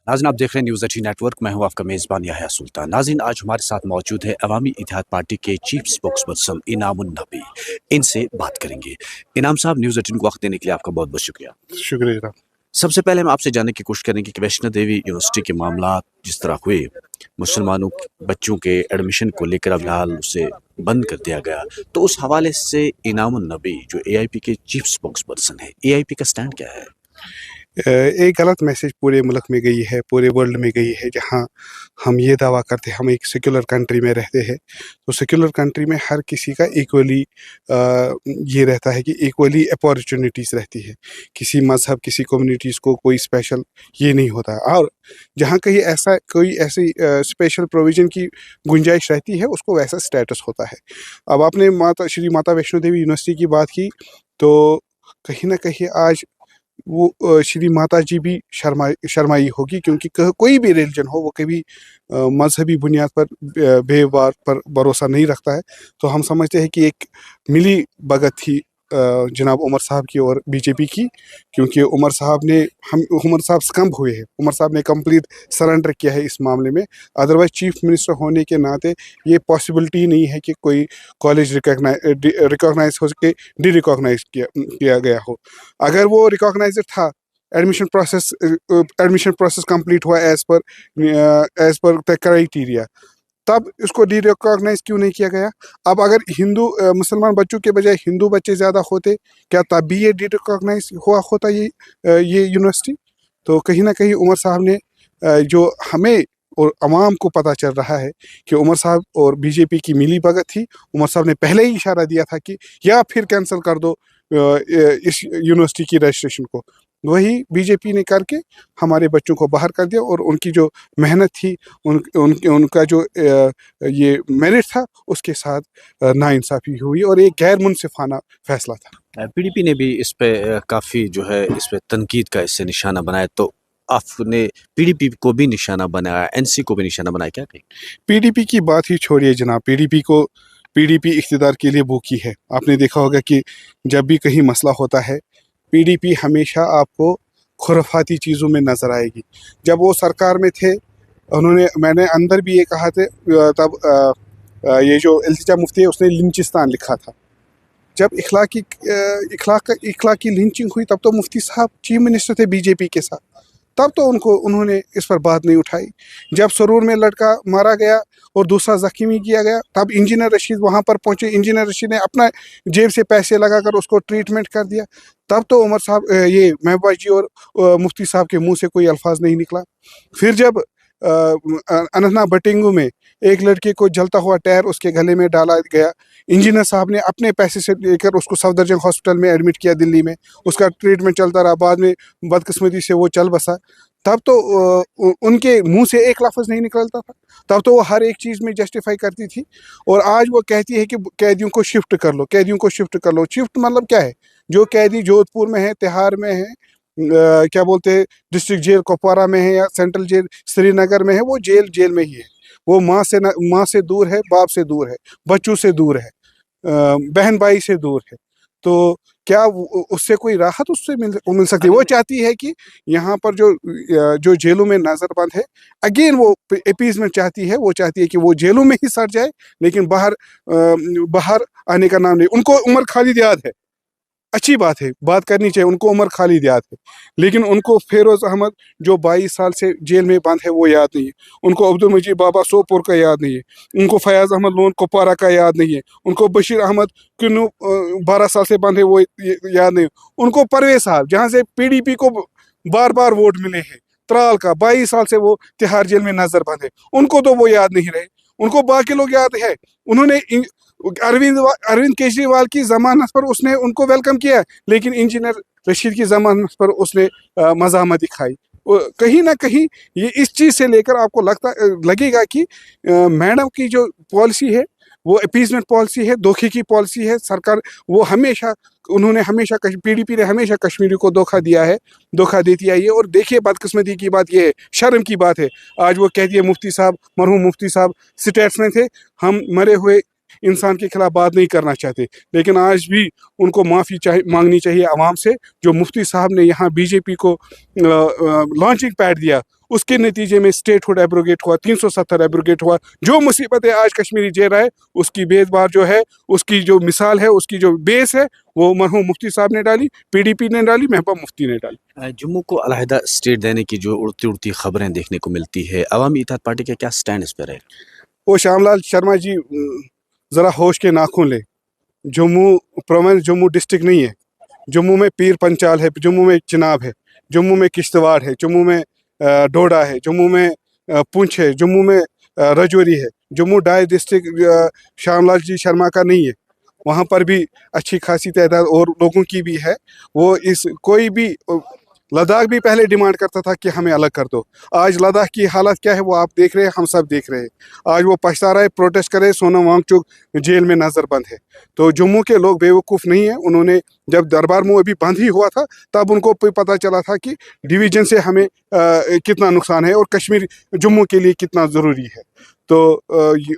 नाज़रीन, आप देख रहे हैं न्यूज़ 18 नेटवर्क। मैं हूं आपका मेज़बान याह्या सुल्तान। नाज़रीन, आज हमारे साथ मौजूद है अवामी इत्तेहाद पार्टी के चीफ स्पोक्स पर्सन इनामुन नबी। इनसे बात करेंगे। इनाम साहब, न्यूज़ 18 को वक्त देने के लिए आपका बहुत बहुत शुक्रिया। शुक्रिया जनाब। सबसे पहले हम आपसे जानने की कोशिश करेंगे कि वैष्णो देवी यूनिवर्सिटी के मामला जिस तरह हुए, मुसलमानों बच्चों के एडमिशन को लेकर अब फिलहाल उसे बंद कर दिया गया, तो उस हवाले से इनामुन नबी जो एआईपी के चीफ स्पोक्स पर्सन है, एआईपी का स्टैंड क्या है? एक गलत मैसेज पूरे मुल्क में गई है, पूरे वर्ल्ड में गई है, जहां हम ये दावा करते हैं हम एक सेक्युलर कंट्री में रहते हैं। तो सेक्युलर कंट्री में हर किसी का इक्वली ये रहता है कि इक्वली अपॉर्चुनिटीज़ रहती है। किसी मज़हब, किसी कम्युनिटीज़ को कोई स्पेशल ये नहीं होता है। और जहाँ कहीं ऐसा कोई ऐसी स्पेशल प्रोविज़न की गुंजाइश रहती है, उसको वैसा स्टेटस होता है। अब आपने श्री माता वैष्णो देवी यूनिवर्सिटी की बात की, तो कहीं ना कहीं आज वो श्री माता जी भी शर्माई होगी, क्योंकि कोई भी रिलीजन हो वो कभी मजहबी बुनियाद पर बेवार पर भरोसा नहीं रखता है। तो हम समझते हैं कि एक मिली भगत थी जनाब उमर साहब की और बीजेपी की, क्योंकि उमर साहब स्कम्प हुए हैं। उमर साहब ने कंप्लीट सरेंडर किया है इस मामले में। अदरवाइज चीफ मिनिस्टर होने के नाते ये पॉसिबिलिटी नहीं है कि कोई कॉलेज रिकॉग्नाइज हो सके, डी रिकॉग्नाइज किया गया हो। अगर वो रिकॉग्नाइज था, एडमिशन प्रोसेस कंप्लीट हुआ एज पर द क्राइटेरिया, तब इसको डी रिकॉग्नाइज क्यों नहीं किया गया? अब अगर मुसलमान बच्चों के बजाय हिंदू बच्चे ज़्यादा होते, क्या तब भी ये डी रिकॉग्नाइज हुआ होता ये यूनिवर्सिटी? तो कहीं ना कहीं उमर साहब ने जो हमें और अवाम को पता चल रहा है कि उमर साहब और बीजेपी की मिली भगत थी। उमर साहब ने पहले ही इशारा दिया था कि या फिर कैंसिल कर दो इस यूनिवर्सिटी की रजिस्ट्रेशन को। वही बीजेपी ने करके हमारे बच्चों को बाहर कर दिया, और उनकी जो मेहनत थी, उनका जो ये मेरिट था, उसके साथ नाइंसाफ़ी हुई और एक गैर मुनसिफाना फैसला था। पीडीपी ने भी इस पे काफ़ी जो है इस पे तनकीद का इससे निशाना बनाया, तो आपने पीडीपी को भी निशाना बनाया, एनसी को भी निशाना बनाया, क्या कहें? पीडीपी की बात ही छोड़िए जनाब। पीडीपी इख्तिदार के लिए भूखी है। आपने देखा होगा कि जब भी कहीं मसला होता है, पीडीपी हमेशा आपको खुराफाती चीज़ों में नज़र आएगी। जब वो सरकार में थे, मैंने अंदर भी ये कहा था, तब ये जो इल्तिजा मुफ्ती है उसने लिंचिस्तान लिखा था। जब इखलाकी लिंचिंग हुई, तब तो मुफ्ती साहब चीफ मिनिस्टर थे बीजेपी के साथ, तब तो उन्होंने इस पर बात नहीं उठाई। जब सरूर में लड़का मारा गया और दूसरा जख्मी किया गया, तब इंजीनियर रशीद वहाँ पर पहुँचे। इंजीनियर रशीद ने अपना जेब से पैसे लगाकर उसको ट्रीटमेंट कर दिया। तब तो उमर साहब ये महबूबा जी और मुफ्ती साहब के मुंह से कोई अल्फाज नहीं निकला। फिर जब अनंतनाग बटिंगू में एक लड़के को जलता हुआ टायर उसके गले में डाला गया, इंजीनियर साहब ने अपने पैसे से लेकर उसको सफदरजंग हॉस्पिटल में एडमिट किया दिल्ली में। उसका ट्रीटमेंट चलता रहा, बाद में बदकिस्मती से वो चल बसा। तब तो उनके मुंह से एक लफ्ज़ नहीं निकलता था। तब तो वो हर एक चीज़ में जस्टिफाई करती थी। और आज वो कहती है कि कैदियों को शिफ्ट कर लो, कैदियों को शिफ्ट कर लो। शिफ्ट मतलब क्या है? जो कैदी जोधपुर में है, तिहाड़ में है, क्या बोलते हैं, डिस्ट्रिक्ट जेल कुपवारा में है या सेंट्रल जेल श्रीनगर में है, वो जेल में ही है। वो माँ से दूर है, बाप से दूर है, बच्चों से दूर है, बहन भाई से दूर है। तो क्या उससे कोई राहत उससे मिल सकती है? वो चाहती है कि यहाँ पर जो जेलों में नज़रबंद है, अगेन वो अपीजमेंट चाहती है। वो चाहती है कि वो जेलों में ही सड़ जाए, लेकिन बाहर आने का नाम नहीं। उनको उमर खालिद याद है, अच्छी बात है, बात करनी चाहिए। उनको उमर खालिद याद है, लेकिन उनको फेरोज़ अहमद जो 22 साल से जेल में बंद है वो याद नहीं है। उनको अब्दुल मजीद बाबा सोपुर का याद नहीं है। उनको फयाज अहमद लोन कुपवारा का याद नहीं है। उनको बशीर अहमद किन्नू 12 साल से बंद है, वो याद नहीं है। उनको परवेज साहब, जहाँ से पीडीपी को बार बार वोट मिले हैं, त्राल का 22 साल से वो तिहाड़ जेल में नजर बंद है, उनको तो वो याद नहीं रहे। उनको बाकी लोग याद है। उन्होंने अरविंद केजरीवाल की जमानत पर उसने उनको वेलकम किया, लेकिन इंजीनियर रशीद की जमानत पर उसने मज़ामत दिखाई। कहीं ना कहीं ये इस चीज़ से लेकर आपको लगेगा कि मैडम की जो पॉलिसी है वो अपीजमेंट पॉलिसी है, धोखे की पॉलिसी है। सरकार उन्होंने हमेशा पीडीपी ने हमेशा कश्मीरी को धोखा दिया है, धोखा देती आई है। और देखिए, बदकिस्मती की बात ये है, शर्म की बात है, आज वो कहती है मरहूम मुफ्ती साहब स्टेट्समैन थे, हम मरे हुए इंसान के खिलाफ बात नहीं करना चाहते। लेकिन आज भी उनको माफ़ी मांगनी चाहिए आवाम से। जो मुफ्ती साहब ने यहाँ बीजेपी को लॉन्चिंग पैड दिया, उसके नतीजे में स्टेटहुड एब्रोगेट हुआ, 370 एब्रोगेट हुआ। जो मुसीबतें आज कश्मीरी झेल रहा है उसकी बेदबार जो है, उसकी जो मिसाल है, उसकी जो बेस है, वो मरहूम मुफ्ती साहब ने डाली, PDP ने डाली, महबूबा मुफ्ती ने डाली। जम्मू को अलहदा स्टेट देने की जो उड़ती उड़ती खबरें देखने को मिलती है, अवामी इत्तेहाद पार्टी का क्या स्टैंड इस पर है? वो श्यामलाल शर्मा जी ज़रा होश के नाखून ले। जम्मू प्रोविंस जम्मू डिस्ट्रिक्ट नहीं है। जम्मू में पीर पंचाल है, जम्मू में चिनाब है, जम्मू में किश्तवाड़ है, जम्मू में डोडा है, जम्मू में पुंछ है, जम्मू में रजौरी है। जम्मू डाई डिस्ट्रिक्ट श्यामलाल जी शर्मा का नहीं है। वहाँ पर भी अच्छी खासी तादाद और लोगों की भी है। वो इस कोई भी लद्दाख भी पहले डिमांड करता था कि हमें अलग कर दो। आज लद्दाख की हालत क्या है वो आप देख रहे हैं, हम सब देख रहे हैं। आज वो पछता रहा है, प्रोटेस्ट करे, सोनम वांगचुक जेल में नज़रबंद है। तो जम्मू के लोग बेवकूफ़ नहीं है। उन्होंने जब दरबार मुँह अभी बंद ही हुआ था तब उनको पता चला था कि डिवीजन से हमें कितना नुकसान है और कश्मीर जम्मू के लिए कितना ज़रूरी है। तो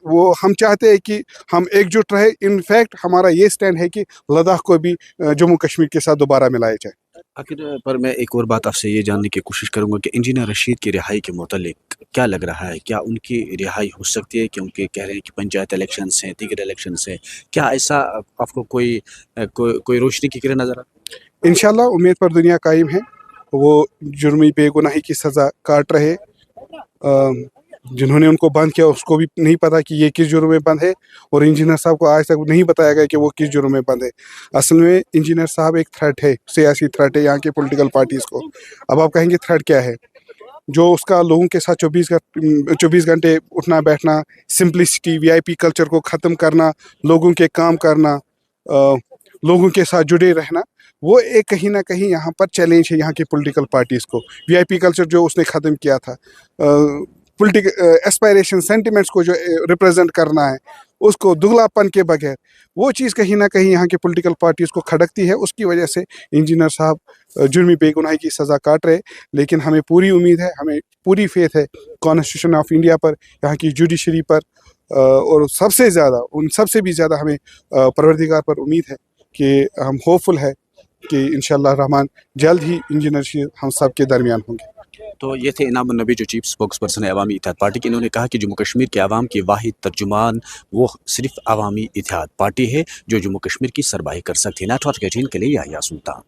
वो हम चाहते हैं कि हम एकजुट रहे। इनफैक्ट हमारा ये स्टैंड है कि लद्दाख को भी जम्मू कश्मीर के साथ दोबारा मिलाया जाए। आखिर पर मैं एक और बात आपसे ये जानने की कोशिश करूंगा कि इंजीनियर रशीद की रिहाई के मुतालिक क्या लग रहा है? क्या उनकी रिहाई हो सकती है? क्योंकि कह रहे हैं कि पंचायत इलेक्शंस हैं, दीगर इलेक्शंस हैं। क्या ऐसा आपको कोई रोशनी की किरण नजर आ? इंशाल्लाह उम्मीद पर दुनिया कायम है। वो जुर्मी बेगुनाही की सज़ा काट रहे। जिन्होंने उनको बंद किया उसको भी नहीं पता कि ये किस जुर्म में बंद है, और इंजीनियर साहब को आज तक नहीं बताया गया कि वो किस जुर्म में बंद है। असल में इंजीनियर साहब एक थ्रेट है, सियासी थ्रेट है यहाँ के पॉलिटिकल पार्टीज़ को। अब आप कहेंगे थ्रेट क्या है? जो उसका लोगों के साथ 24 घंटे उठना बैठना, सिंप्लिसिटी, VIP कल्चर को ख़त्म करना, लोगों के काम करना, लोगों के साथ जुड़े रहना, वो एक कहीं ना कहीं यहाँ पर चैलेंज है यहाँ की पॉलिटिकल पार्टीज़ को। VIP कल्चर जो उसने ख़त्म किया था, पॉलिटिकल एस्पायरेशन सेंटिमेंट्स को जो रिप्रेजेंट करना है, उसको दुगलापन के बगैर, वो चीज़ कहीं ना कहीं यहाँ की पॉलिटिकल पार्टीज़ को खड़कती है। उसकी वजह से इंजीनियर साहब जुर्मी बेगुनाही की सज़ा काट रहे। लेकिन हमें पूरी उम्मीद है, हमें पूरी फेथ है कॉन्स्टिट्यूशन ऑफ इंडिया पर, यहाँ की जुडिशरी पर, और सबसे ज़्यादा, उन सबसे भी ज़्यादा हमें परवरदिगार पर उम्मीद है कि हम होपफुल है कि इंशाअल्लाह रहमान जल्द ही इंजीनियर हम सब के दरमियान होंगे। तो ये थे इनाम नबी जो चीफ स्पोक्स पर्सन है अवामी इत्तेहाद पार्टी के। इन्होंने कहा कि जम्मू कश्मीर के आवाम की वाहिद तर्जुमान वो सिर्फ अवामी इत्तेहाद पार्टी है जो जम्मू कश्मीर की सरबराही कर सकती है। नेटवर्क 18 के लिए याहिया सुल्तान।